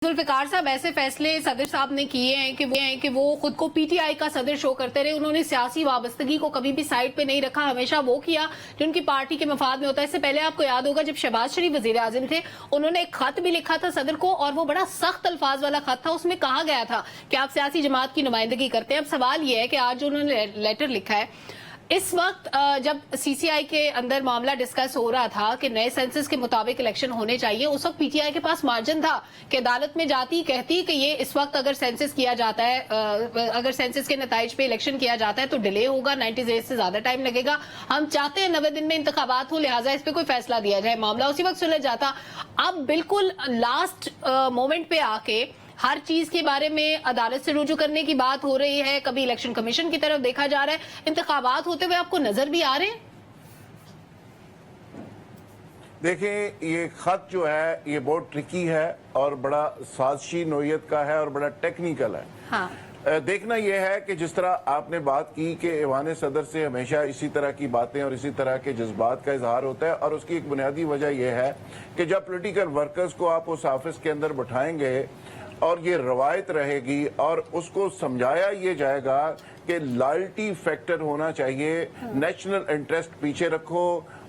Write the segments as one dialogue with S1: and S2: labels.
S1: जुल्फिकार साहब, ऐसे फैसले सदर साहब ने किए हैं कि वो खुद को पीटीआई का सदर शो करते रहे। उन्होंने सियासी वाबस्तगी को कभी भी साइड पे नहीं रखा, हमेशा वो किया जो उनकी पार्टी के मफाद में होता है। इससे पहले आपको याद होगा जब शहबाज शरीफ वजीर आजम थे, उन्होंने एक खत भी लिखा था सदर को, और वो बड़ा सख्त अल्फाज वाला खत था। उसमें कहा गया था कि आप सियासी जमात की नुमाइंदगी करते हैं। अब सवाल ये है कि आज जो उन्होंने लेटर लिखा है, इस वक्त जब सीसीआई के अंदर मामला डिस्कस हो रहा था कि नए सेंसस के मुताबिक इलेक्शन होने चाहिए, उस वक्त पीटीआई के पास मार्जिन था कि अदालत में जाती कहती कि ये इस वक्त अगर सेंसस किया जाता है, अगर सेंसस के नताइज पे इलेक्शन किया जाता है तो डिले होगा, 90 डेज से ज्यादा टाइम लगेगा। हम चाहते हैं 90 दिन में इंतखाबात हो, लिहाजा इस पे कोई फैसला दिया जाए। मामला उसी वक्त सुलझ जाता। अब बिल्कुल लास्ट मोमेंट पे आके हर चीज के बारे में अदालत से रुजू करने की बात हो रही है। कभी इलेक्शन कमीशन की तरफ देखा जा रहा है। इंतखाबात होते हुए आपको नजर भी आ रहे हैं?
S2: देखें, ये खत जो है ये बहुत ट्रिकी है और बड़ा साजिशी नोयत का है और बड़ा टेक्निकल है।
S1: हाँ।
S2: देखना यह है कि जिस तरह आपने बात की कि ऐवान सदर से हमेशा इसी तरह की बातें और इसी तरह के जज्बात का इजहार होता है, और उसकी एक बुनियादी वजह यह है कि जब पॉलिटिकल वर्कर्स को आप उस ऑफिस के अंदर बैठाएंगे और ये रवायत रहेगी और उसको समझाया ये जाएगा कि लॉयल्टी फैक्टर होना चाहिए, नेशनल इंटरेस्ट पीछे रखो,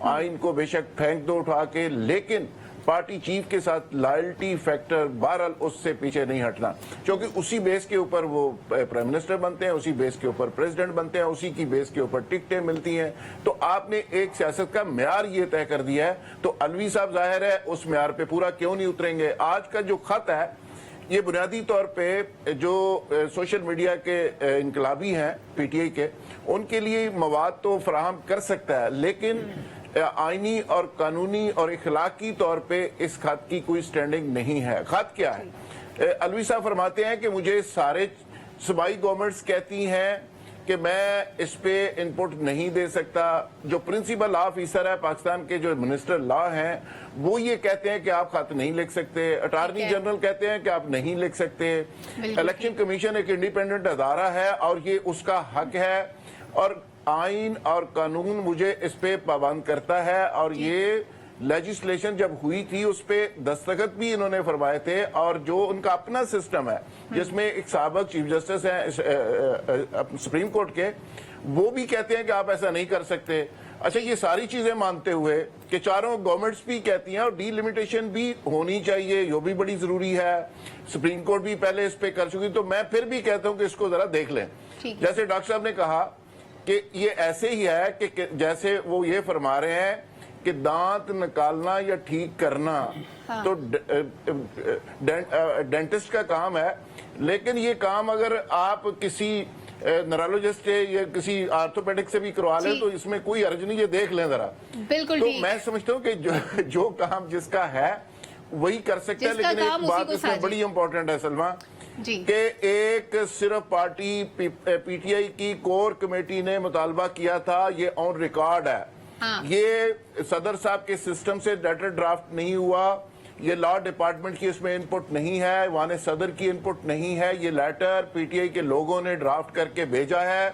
S2: आइन को बेशक फेंक दो उठा के, लेकिन पार्टी चीफ के साथ लॉयल्टी फैक्टर बहरहाल उससे पीछे नहीं हटना, क्योंकि उसी बेस के ऊपर वो प्राइम मिनिस्टर बनते हैं, उसी बेस के ऊपर प्रेसिडेंट बनते हैं, उसी की बेस के ऊपर टिकटें मिलती हैं। तो आपने एक सियासत का म्यार ये तय कर दिया है, तो अलवी साहब जाहिर है उस म्यार पे पूरा क्यों नहीं उतरेंगे। आज का जो खत है ये बुनियादी तौर पे जो सोशल मीडिया के इनकलाबी हैं पीटीआई के, उनके लिए मवाद तो फराहम कर सकता है, लेकिन आईनी और कानूनी और इखलाकी तौर पे इस खत की कोई स्टैंडिंग नहीं है। खत क्या है? अलवी साहब फरमाते हैं कि मुझे सारे सूबाई गवर्नमेंट्स कहती हैं कि मैं इस पे इनपुट नहीं दे सकता। जो प्रिंसिपल लॉ ऑफिसर है पाकिस्तान के, जो मिनिस्टर लॉ हैं, वो ये कहते हैं कि आप खत नहीं लिख सकते। अटॉर्नी जनरल कहते हैं कि आप नहीं लिख सकते। इलेक्शन कमीशन एक इंडिपेंडेंट अदारा है और ये उसका हक है, और आइन और कानून मुझे इस पे पाबंद करता है। और ये लेजिस्लेशन जब हुई थी उस पे दस्तखत भी इन्होंने फरमाए थे, और जो उनका अपना सिस्टम है जिसमें एक साबिक चीफ जस्टिस हैं सुप्रीम कोर्ट के, वो भी कहते हैं कि आप ऐसा नहीं कर सकते। अच्छा, ये सारी चीजें मानते हुए कि चारों गवर्नमेंट्स भी कहती हैं और डीलिमिटेशन भी होनी चाहिए, ये भी बड़ी जरूरी है, सुप्रीम कोर्ट भी पहले इस पे कर चुकी, तो मैं फिर भी कहता हूं कि इसको जरा देख लें। जैसे डॉक्टर साहब ने कहा कि ये ऐसे ही है कि जैसे वो ये फरमा रहे हैं कि दांत निकालना या ठीक करना तो डेंटिस्ट का काम है, लेकिन ये काम अगर आप किसी न्यूरोलॉजिस्ट या किसी आर्थोपेडिक से भी करवा लें तो इसमें कोई अर्ज नहीं, ये देख लें जरा। बिल्कुल। तो मैं समझता हूँ कि जो काम जिसका है वही कर सकते हैं, लेकिन एक बात इसमें बड़ी इंपॉर्टेंट है सलमा, कि एक सिर्फ पार्टी पीटीआई की कोर कमेटी ने मुतालबा किया था, ये ऑन रिकॉर्ड है। हाँ। ये सदर साहब के सिस्टम से लेटर ड्राफ्ट नहीं हुआ, ये लॉ डिपार्टमेंट की इसमें इनपुट नहीं है, वाने सदर की इनपुट नहीं है, ये लेटर पीटीआई के लोगों ने ड्राफ्ट करके भेजा है,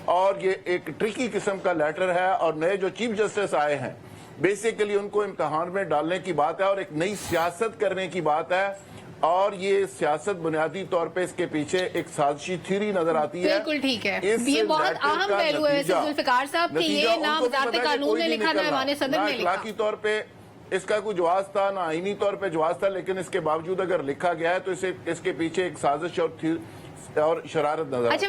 S2: और ये एक ट्रिकी किस्म का लेटर है। और नए जो चीफ जस्टिस आए हैं, बेसिकली उनको इम्तिहान में डालने की बात है और एक नई सियासत करने की बात है, और ये सियासत बुनियादी तौर पे इसके पीछे एक साजिशी थ्योरी नजर आती है।
S1: बिल्कुल ठीक है, ये बहुत अहम पहलू है वैसे जुल्फिकार साहब कि ये ना वज़ारत कानून ने लिखा, ना ऐवान सदर ने लिखा।
S2: इखलाकी तौर पे इसका कोई जवाब था, ना आईनी तौर पे जवाब था, लेकिन इसके बावजूद अगर लिखा गया है तो इसके पीछे एक साजिश और शरारत नजर